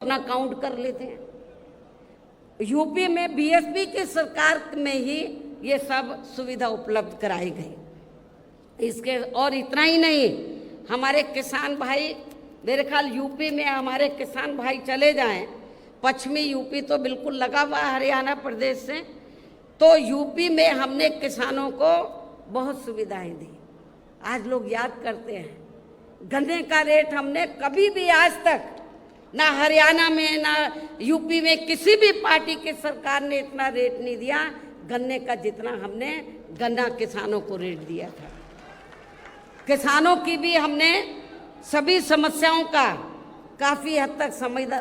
अपना काउंट कर लेते हैं। यूपी में बीएसपी की सरकार में ही ये सब सुविधा उपलब्ध कराई गई। इसके और इतना ही नहीं, हमारे किसान भाई, मेरे ख्याल यूपी में हमारे किसान भाई चले जाएं, पश्चिमी यूपी तो बिल्कुल लगा हुआ हरियाणा प्रदेश से, तो यूपी में हमने किसानों को बहुत सुविधाएं दी। आज लोग याद करते हैं, गन्ने का रेट हमने कभी भी आज तक ना हरियाणा में ना यूपी में किसी भी पार्टी की सरकार ने इतना रेट नहीं दिया गन्ने का जितना हमने गन्ना किसानों को रेट दिया था। किसानों की भी हमने सभी समस्याओं का काफ़ी हद तक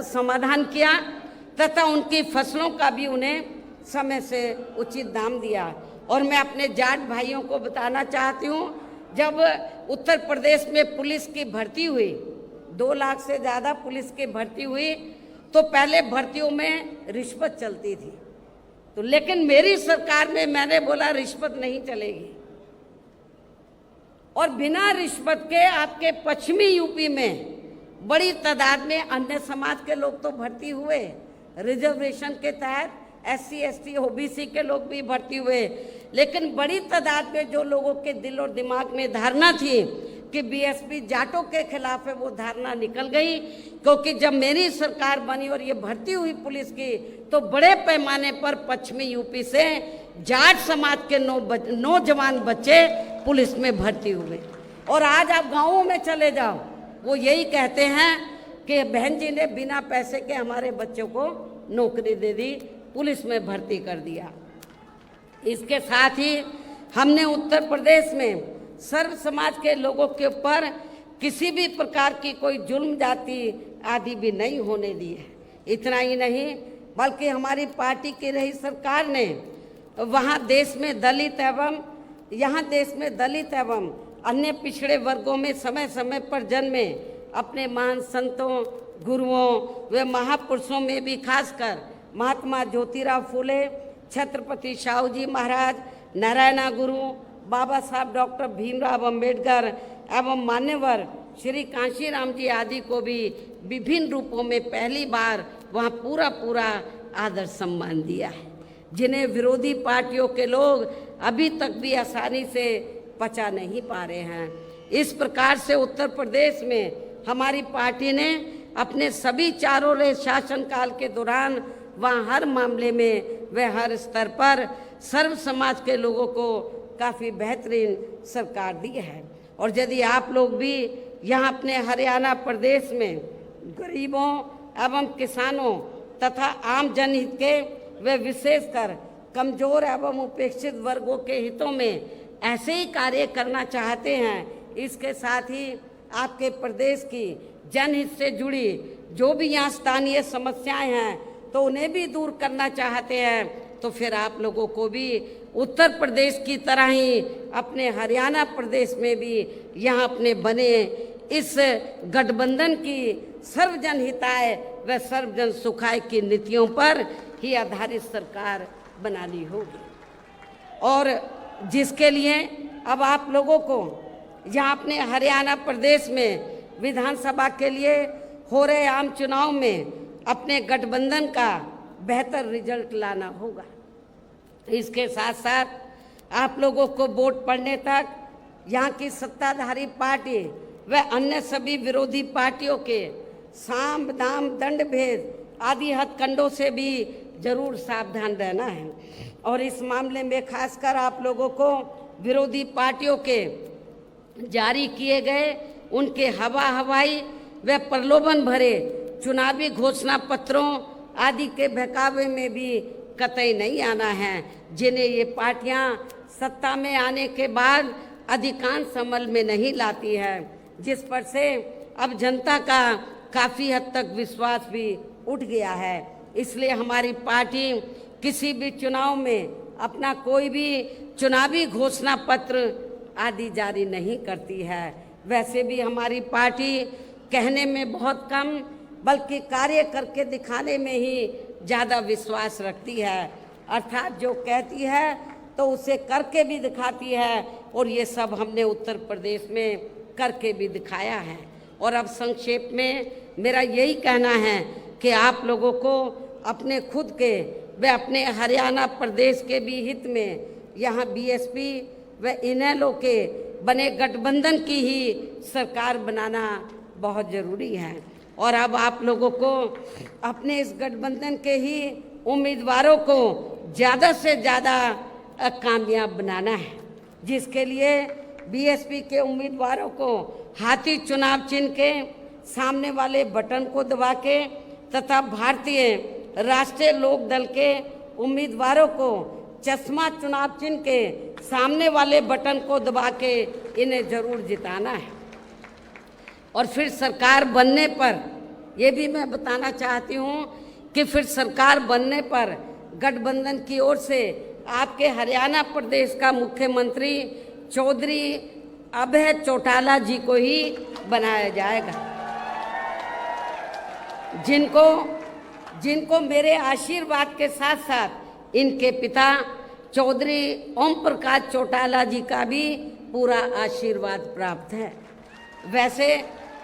समाधान किया तथा उनकी फसलों का भी उन्हें समय से उचित दाम दिया। और मैं अपने जाट भाइयों को बताना चाहती हूँ, जब उत्तर प्रदेश में पुलिस की भर्ती हुई, 2 लाख से ज़्यादा पुलिस की भर्ती हुई, तो पहले भर्तियों में रिश्वत चलती थी, तो लेकिन मेरी सरकार में मैंने बोला रिश्वत नहीं चलेगी, और बिना रिश्वत के आपके पश्चिमी यूपी में बड़ी तादाद में अन्य समाज के लोग तो भर्ती हुए, रिजर्वेशन के तहत SC ST OBC के लोग भी भर्ती हुए, लेकिन बड़ी तादाद में जो लोगों के दिल और दिमाग में धारणा थी कि बीएसपी जाटों के खिलाफ है, वो धारणा निकल गई। क्योंकि जब मेरी सरकार बनी और ये भर्ती हुई पुलिस की, तो बड़े पैमाने पर पश्चिमी यूपी से जाट समाज के नौजवान बच्चे पुलिस में भर्ती हुए। और आज आप गाँवों में चले जाओ, वो यही कहते हैं कि बहन जी ने बिना पैसे के हमारे बच्चों को नौकरी दे दी, पुलिस में भर्ती कर दिया। इसके साथ ही हमने उत्तर प्रदेश में सर्व समाज के लोगों के ऊपर किसी भी प्रकार की कोई जुल्म जाति आदि भी नहीं होने दी है। इतना ही नहीं, बल्कि हमारी पार्टी की रही सरकार ने वहाँ देश में दलित एवं अन्य पिछड़े वर्गों में समय समय पर जन्मे अपने महान संतों, गुरुओं व महापुरुषों में भी खासकर महात्मा ज्योतिराव फूले, छत्रपति शाहू जी महाराज, नारायणा गुरु, बाबा साहब डॉक्टर भीमराव अंबेडकर एवं मान्यवर श्री कांशीराम जी आदि को भी विभिन्न रूपों में पहली बार वहाँ पूरा आदर सम्मान दिया है, जिन्हें विरोधी पार्टियों के लोग अभी तक भी आसानी से पचा नहीं पा रहे हैं। इस प्रकार से उत्तर प्रदेश में हमारी पार्टी ने अपने सभी चारों शासनकाल के दौरान वहाँ हर मामले में व हर स्तर पर सर्व समाज के लोगों को काफ़ी बेहतरीन सरकार दी है। और यदि आप लोग भी यहाँ अपने हरियाणा प्रदेश में गरीबों एवं किसानों तथा आम जनहित के व विशेषकर कमजोर एवं उपेक्षित वर्गों के हितों में ऐसे ही कार्य करना चाहते हैं, इसके साथ ही आपके प्रदेश की जनहित से जुड़ी जो भी यहाँ स्थानीय समस्याएं हैं तो उन्हें भी दूर करना चाहते हैं, तो फिर आप लोगों को भी उत्तर प्रदेश की तरह ही अपने हरियाणा प्रदेश में भी यहाँ अपने बने इस गठबंधन की सर्वजन हिताय व सर्वजन सुखाय की नीतियों पर ही आधारित सरकार बनानी होगी। और जिसके लिए अब आप लोगों को यहाँ अपने हरियाणा प्रदेश में विधानसभा के लिए हो रहे आम चुनाव में अपने गठबंधन का बेहतर रिजल्ट लाना होगा। इसके साथ साथ आप लोगों को वोट पड़ने तक यहाँ की सत्ताधारी पार्टी व अन्य सभी विरोधी पार्टियों के साम दाम दंड भेद आदि हथकंडों से भी जरूर सावधान रहना है। और इस मामले में खासकर आप लोगों को विरोधी पार्टियों के जारी किए गए उनके हवाई व प्रलोभन भरे चुनावी घोषणा पत्रों आदि के बहकावे में भी कतई नहीं आना है, जिन्हें ये पार्टियां सत्ता में आने के बाद अधिकांश अमल में नहीं लाती है, जिस पर से अब जनता का काफ़ी हद तक विश्वास भी उठ गया है। इसलिए हमारी पार्टी किसी भी चुनाव में अपना कोई भी चुनावी घोषणा पत्र आदि जारी नहीं करती है। वैसे भी हमारी पार्टी कहने में बहुत कम बल्कि कार्य करके दिखाने में ही ज़्यादा विश्वास रखती है, अर्थात जो कहती है तो उसे करके भी दिखाती है, और ये सब हमने उत्तर प्रदेश में करके भी दिखाया है। और अब संक्षेप में मेरा यही कहना है कि आप लोगों को अपने खुद के व अपने हरियाणा प्रदेश के भी हित में यहाँ बीएसपी व इनेलो के बने गठबंधन की ही सरकार बनाना बहुत ज़रूरी है। और अब आप लोगों को अपने इस गठबंधन के ही उम्मीदवारों को ज़्यादा से ज़्यादा कामयाब बनाना है, जिसके लिए बीएसपी के उम्मीदवारों को हाथी चुनाव चिन्ह के सामने वाले बटन को दबा के तथा भारतीय राष्ट्रीय लोक दल के उम्मीदवारों को चश्मा चुनाव चिन्ह के सामने वाले बटन को दबा के इन्हें जरूर जिताना है। और फिर सरकार बनने पर ये भी मैं बताना चाहती हूँ कि फिर सरकार बनने पर गठबंधन की ओर से आपके हरियाणा प्रदेश का मुख्यमंत्री चौधरी अभय चौटाला जी को ही बनाया जाएगा, जिनको मेरे आशीर्वाद के साथ साथ इनके पिता चौधरी ओम प्रकाश चौटाला जी का भी पूरा आशीर्वाद प्राप्त है। वैसे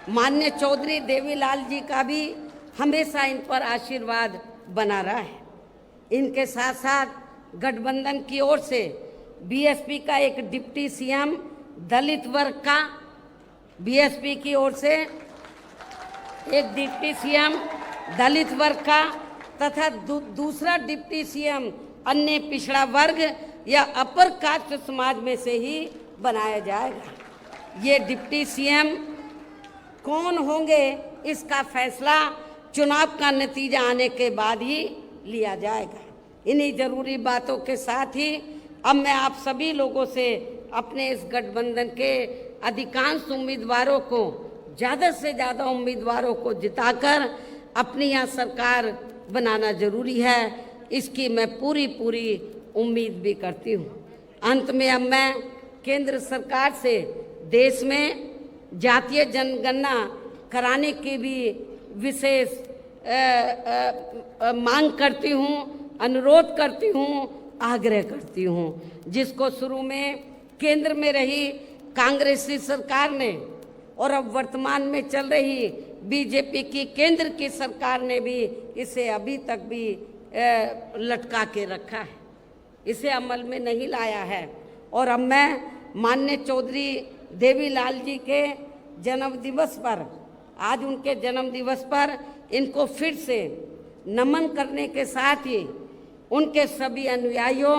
माननीय चौधरी देवीलाल जी का भी हमेशा इन पर आशीर्वाद बना रहा है। इनके साथ साथ गठबंधन की ओर से बीएसपी का एक डिप्टी सीएम दलित वर्ग का, बीएसपी की ओर से एक डिप्टी सीएम दलित वर्ग का तथा दूसरा डिप्टी सीएम अन्य पिछड़ा वर्ग या अपर कास्ट समाज में से ही बनाया जाएगा। ये डिप्टी सीएम कौन होंगे इसका फैसला चुनाव का नतीजा आने के बाद ही लिया जाएगा। इन्हीं जरूरी बातों के साथ ही अब मैं आप सभी लोगों से अपने इस गठबंधन के अधिकांश उम्मीदवारों को, ज़्यादा से ज़्यादा उम्मीदवारों को जिताकर अपनी यहाँ सरकार बनाना जरूरी है, इसकी मैं पूरी उम्मीद भी करती हूँ। अंत में अब मैं केंद्र सरकार से देश में जातीय जनगणना कराने की भी विशेष मांग करती हूँ, अनुरोध करती हूँ, आग्रह करती हूँ, जिसको शुरू में केंद्र में रही कांग्रेसी सरकार ने और अब वर्तमान में चल रही बीजेपी की केंद्र की सरकार ने भी इसे अभी तक भी लटका के रखा है, इसे अमल में नहीं लाया है। और अब मैं माननीय चौधरी देवीलाल जी के जन्मदिवस पर, आज उनके जन्मदिवस पर इनको फिर से नमन करने के साथ ही उनके सभी अनुयायियों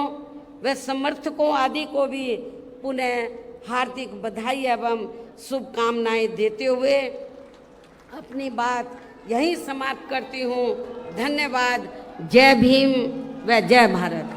व समर्थकों आदि को भी पुनः हार्दिक बधाई एवं शुभकामनाएं देते हुए अपनी बात यहीं समाप्त करती हूँ। धन्यवाद। जय भीम व जय भारत।